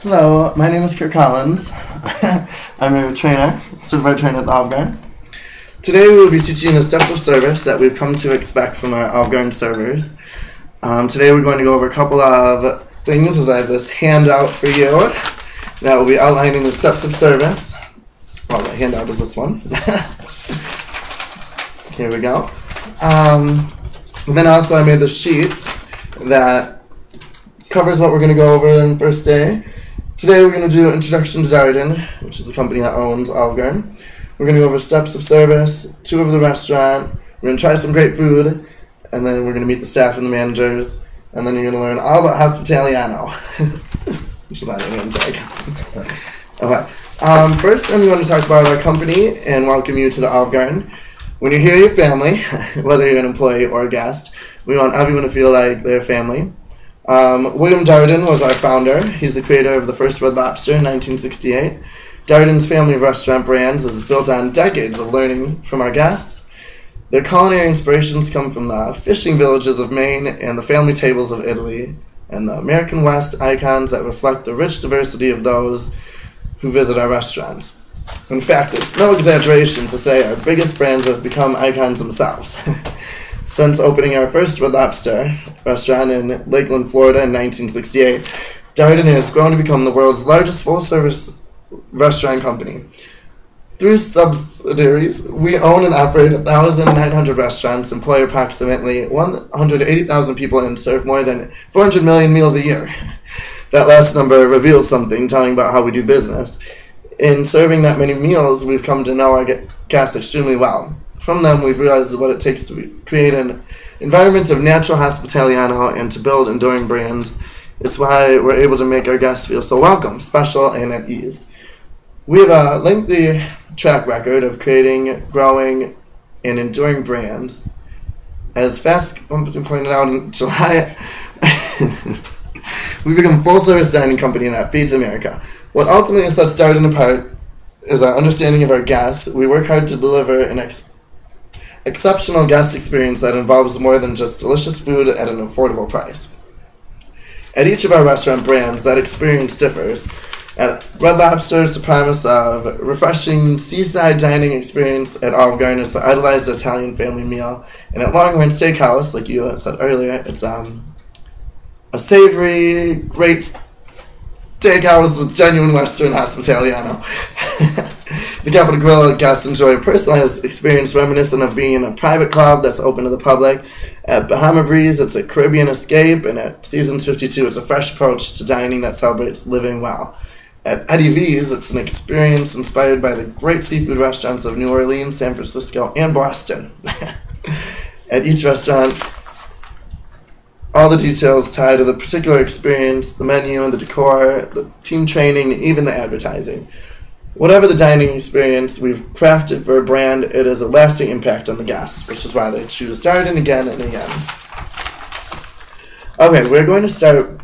Hello, my name is Curt Collins. I'm a trainer, certified trainer at the Olive Garden. Today we will be teaching the steps of service that we've come to expect from our Olive Garden servers. Today we're going to go over a couple of things, as I have this handout for you that will be outlining the steps of service. Well, the handout is this one. Here we go. Then also I made the sheet that covers what we're going to go over in the first day. Today we're going to do Introduction to Darden, which is the company that owns Olive Garden. We're going to go over steps of service, tour of the restaurant, we're going to try some great food, and then we're going to meet the staff and the managers, and then you're going to learn all about Hospitaliano, which is our name tag. Okay. First I'm going to talk about our company and welcome you to the Olive Garden. When you hear your family, whether you're an employee or a guest, we want everyone to feel like they're family. William Darden was our founder. He's the creator of the first Red Lobster in 1968. Darden's family of restaurant brands is built on decades of learning from our guests. Their culinary inspirations come from the fishing villages of Maine and the family tables of Italy, and the American West icons that reflect the rich diversity of those who visit our restaurants. In fact, it's no exaggeration to say our biggest brands have become icons themselves. Since opening our first Red Lobster restaurant in Lakeland, Florida in 1968, Darden has grown to become the world's largest full-service restaurant company. Through subsidiaries, we own and operate 1,900 restaurants, employ approximately 180,000 people, and serve more than 400 million meals a year. That last number reveals something, telling about how we do business. In serving that many meals, we've come to know our guests extremely well. From them, we've realized what it takes to create an environment of natural hospitaliano and to build enduring brands. It's why we're able to make our guests feel so welcome, special, and at ease. We have a lengthy track record of creating, growing, and enduring brands. As Fast Company pointed out in July, we become a full-service dining company that feeds America. What ultimately sets Darden apart is our understanding of our guests. We work hard to deliver an exceptional guest experience that involves more than just delicious food at an affordable price. At each of our restaurant brands, that experience differs. At Red Lobster, it's the promise of refreshing seaside dining experience. At Olive Garden, it's the idolized Italian family meal. And at Longhorn Steakhouse, like you said earlier, it's a savory, great steakhouse with genuine Western hospitaliano. The Capitol Grill guests enjoy a personalized experience reminiscent of being in a private club that's open to the public. At Bahama Breeze, it's a Caribbean escape, and at Seasons 52, it's a fresh approach to dining that celebrates living well. At Eddie V's, it's an experience inspired by the great seafood restaurants of New Orleans, San Francisco, and Boston. At each restaurant, all the details tie to the particular experience, the menu and the decor, the team training, and even the advertising. Whatever the dining experience we've crafted for a brand, it has a lasting impact on the guests, which is why they choose Darden again and again. Okay, we're going to start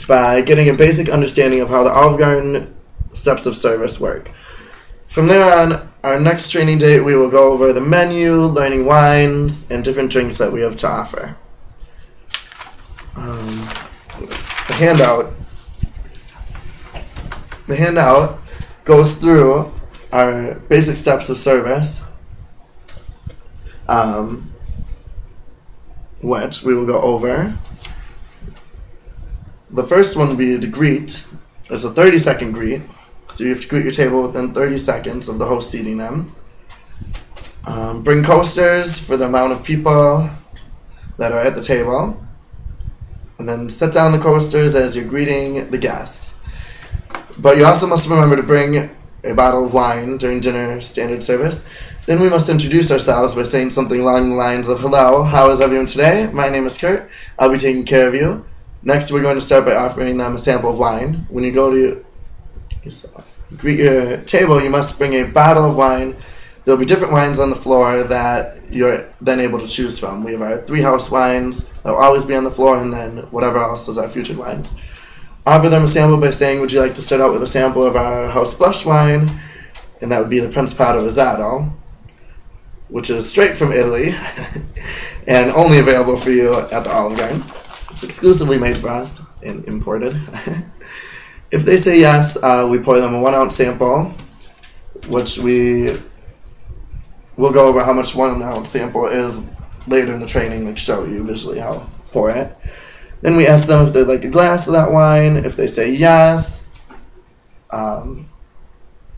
by getting a basic understanding of how the Olive Garden steps of service work. From there on, our next training date, we will go over the menu, learning wines, and different drinks that we have to offer. The handout goes through our basic steps of service, which we will go over. The first one would be to greet. It's a 30-second greet, so you have to greet your table within 30 seconds of the host seating them. Bring coasters for the amount of people that are at the table, and then set down the coasters as you're greeting the guests. But you also must remember to bring a bottle of wine during dinner standard service. Then we must introduce ourselves by saying something along the lines of, "Hello, how is everyone today? My name is Curt. I'll be taking care of you." Next, we're going to start by offering them a sample of wine. When you go to greet your table, you must bring a bottle of wine. There will be different wines on the floor that you're then able to choose from. We have our 3 house wines that will always be on the floor, and then whatever else is our featured wines. Offer them a sample by saying, "Would you like to start out with a sample of our house blush wine?" And that would be the Principato Rosado, which is straight from Italy and only available for you at the Olive Garden. It's exclusively made for us and imported. If they say yes, we pour them a 1 ounce sample, which we will go over how much 1 ounce sample is later in the training, like show you visually how to pour it. Then we ask them if they'd like a glass of that wine. If they say yes,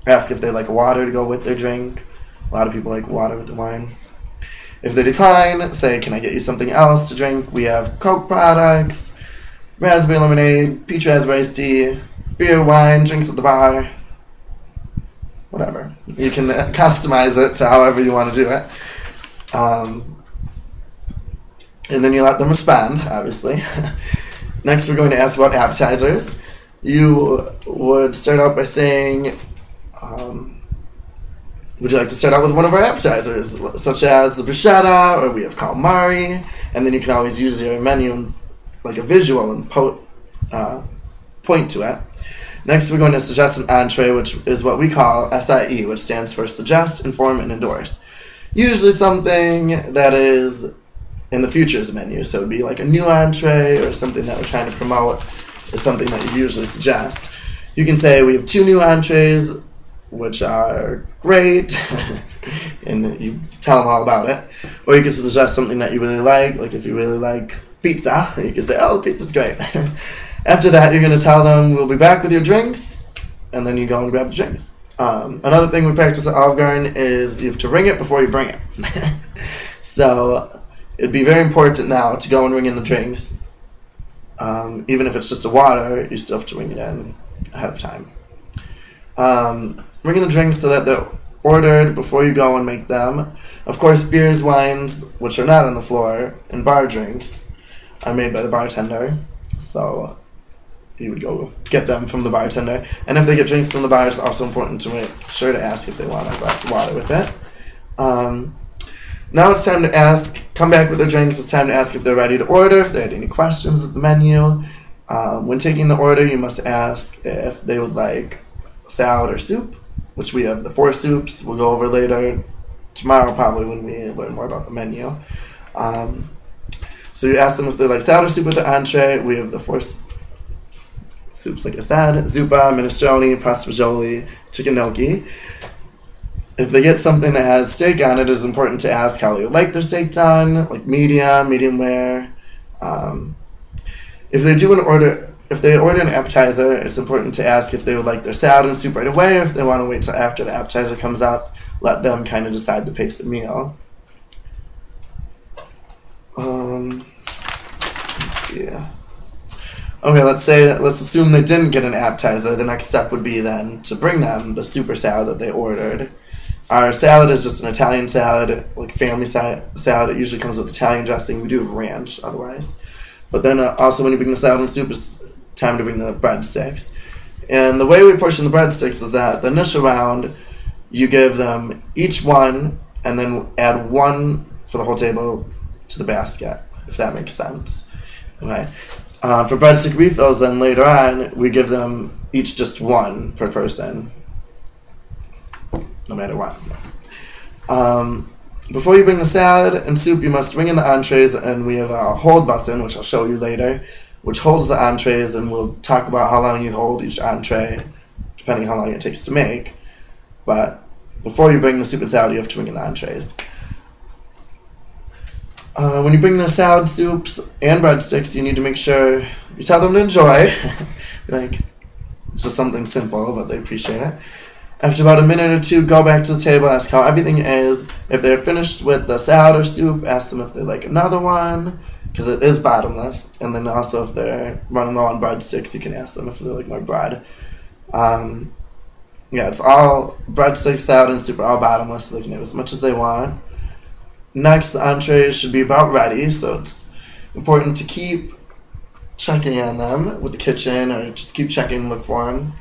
ask if they like water to go with their drink. A lot of people like water with the wine. If they decline, say, can I get you something else to drink? We have Coke products, raspberry lemonade, peach raspberry tea, beer, wine, drinks at the bar, whatever. You can customize it to however you want to do it. And then you let them respond, obviously. Next, we're going to ask about appetizers. You would start out by saying, would you like to start out with one of our appetizers, such as the bruschetta, or we have calamari, and then you can always use your menu like a visual and point to it. Next, we're going to suggest an entree, which is what we call SIE, which stands for Suggest, Inform, and Endorse. Usually something that is in the future's menu, so it would be like a new entree or something that we're trying to promote is something that you usually suggest. You can say we have 2 new entrees, which are great, and you tell them all about it. Or you can suggest something that you really like if you really like pizza, you can say, oh, the pizza's great. After that, you're going to tell them we'll be back with your drinks, and then you go and grab the drinks. Another thing we practice at Olive Garden is you have to ring it before you bring it. So it'd be very important now to go and ring in the drinks. Even if it's just a water, you still have to ring it in ahead of time. Ring in the drinks so that they're ordered before you go and make them. Of course, beers, wines, which are not on the floor, and bar drinks are made by the bartender. So you would go get them from the bartender. And if they get drinks from the bar, it's also important to make sure to ask if they want a glass of water with it. Now it's time to ask, come back with their drinks, it's time to ask if they're ready to order, if they had any questions at the menu. When taking the order, you must ask if they would like salad or soup, which we have the 4 soups. We'll go over later, tomorrow probably, when we learn more about the menu. So you ask them if they like salad or soup with the entree. We have the 4 soups, like I said: zuppa, minestrone, pasta fagioli, chicken gnocchi. If they get something that has steak on it, it is important to ask how they would like their steak done, like medium rare. If they order an appetizer, it's important to ask if they would like their salad and soup right away, or if they want to wait till after the appetizer comes up. Let them kind of decide the pace of the meal. Yeah. Okay, let's assume they didn't get an appetizer. The next step would be then to bring them the super salad that they ordered. Our salad is just an Italian salad, like family salad. It usually comes with Italian dressing. We do have ranch otherwise. But then also when you bring the salad and soup, it's time to bring the breadsticks. And the way we portion the breadsticks is that the initial round, you give them each one, and then add 1 for the whole table to the basket, if that makes sense. Okay. For breadstick refills, then later on, we give them each just 1 per person, no matter what. Before you bring the salad and soup, you must ring in the entrees, and we have a hold button, which I'll show you later, which holds the entrees, and we'll talk about how long you hold each entree, depending on how long it takes to make. But before you bring the soup and salad, you have to ring in the entrees. When you bring the salad, soups, and breadsticks, you need to make sure you tell them to enjoy. It's just something simple, but they appreciate it. After about a minute or 2, go back to the table, ask how everything is. If they're finished with the salad or soup, ask them if they like another one, because it is bottomless. And then also if they're running low on breadsticks, you can ask them if they like more bread. Yeah, it's all breadsticks, salad, and soup are all bottomless, so they can have as much as they want. Next, the entrees should be about ready, so it's important to keep checking on them with the kitchen, or just keep checking and look for them.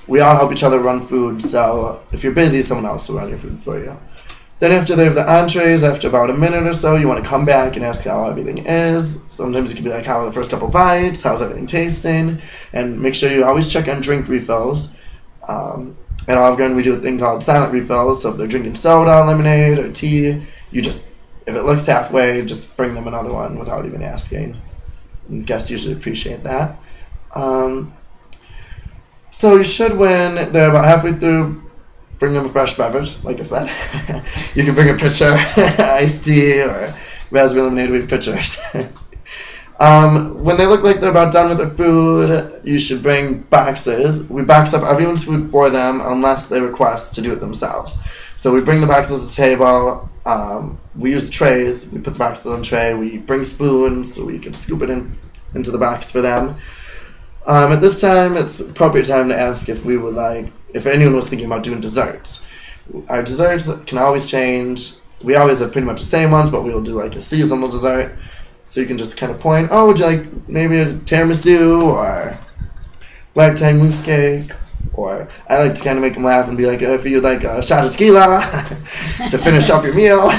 We all help each other run food, so if you're busy, someone else will run your food for you. Then after they have the entrees, after about a minute or so, you want to come back and ask how everything is. Sometimes it can be like, how are the first couple bites? How's everything tasting? And make sure you always check on drink refills. At Olive Garden, we do a thing called silent refills, so if they're drinking soda, lemonade, or tea, you just, if it looks halfway, just bring them another one without even asking. And guests usually appreciate that. So you should, when they're about halfway through, bring them a fresh beverage, like I said. You can bring a pitcher, iced tea, or raspberry lemonade. We have pitchers. When they look like they're about done with their food, you should bring boxes. We box up everyone's food for them unless they request to do it themselves. So we bring the boxes to the table. We use trays. We put the boxes on the tray. We bring spoons so we can scoop it into the box for them. At this time, it's appropriate time to ask if we would like, if anyone was thinking about doing desserts. Our desserts can always change. We always have pretty much the same ones, but we'll do like a seasonal dessert. So you can just kind of point, oh, would you like maybe a tiramisu or black tie mousse cake? Or I like to kind of make them laugh and be like, if you'd like a shot of tequila to finish up your meal.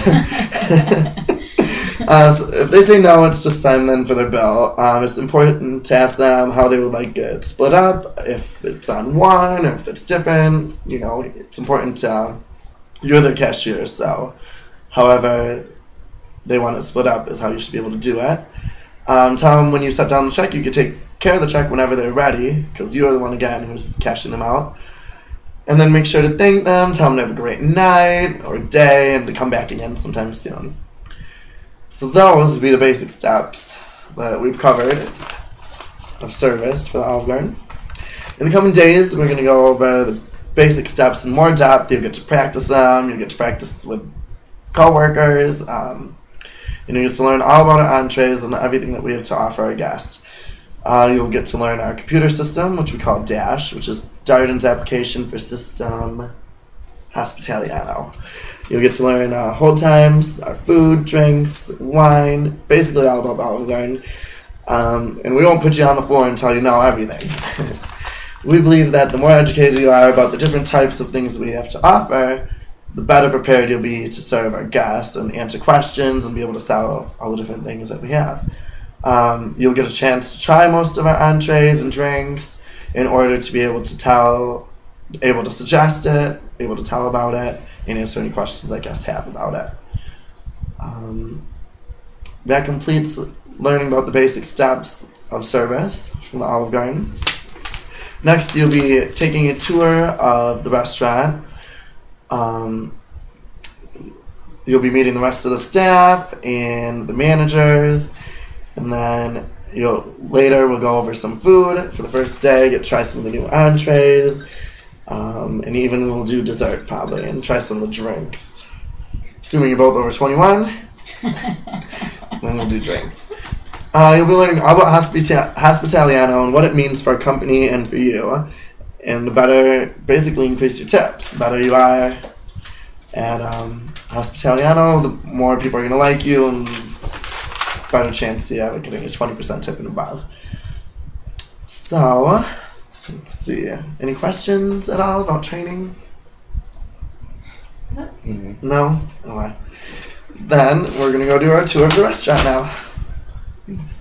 So if they say no, it's just time then for their bill. It's important to ask them how they would like it split up, if it's on one, or if it's different. You know, it's important to, you're their cashier, so however they want it split up is how you should be able to do it. Tell them when you set down the check, you can take care of the check whenever they're ready, because you're the one, again, who's cashing them out. And then make sure to thank them, tell them to have a great night or day, and to come back again sometime soon. So those would be the basic steps that we've covered of service for the Olive Garden. In the coming days, we're going to go over the basic steps in more depth. You'll get to practice them. You'll get to practice with co-workers. You get to learn all about our entrees and everything that we have to offer our guests. You'll get to learn our computer system, which we call DASH, which is Darden's application for system Hospitaliano. You'll get to learn hold times, our food, drinks, wine, basically all about Olive Garden. And we won't put you on the floor until you know everything. We believe that the more educated you are about the different types of things that we have to offer, the better prepared you'll be to serve our guests and answer questions and be able to sell all the different things that we have. You'll get a chance to try most of our entrees and drinks in order to be able to suggest it, able to tell about it, and answer any questions that guests have about it. That completes learning about the basic steps of service from the Olive Garden. Next, you'll be taking a tour of the restaurant. You'll be meeting the rest of the staff and the managers, and then later we'll go over some food for the first day, get to try some of the new entrees, and even we'll do dessert probably, and try some of the drinks. Assuming you're both over 21, then we'll do drinks. You'll be learning all about Hospitaliano and what it means for our company and for you, and the better, basically increase your tips. The better you are at Hospitaliano, the more people are going to like you, and better chance you have of getting a 20% tip and above. So, let's see. Any questions at all about training? No. No? Okay. Then, we're going to go do our tour of the restaurant now. Thanks.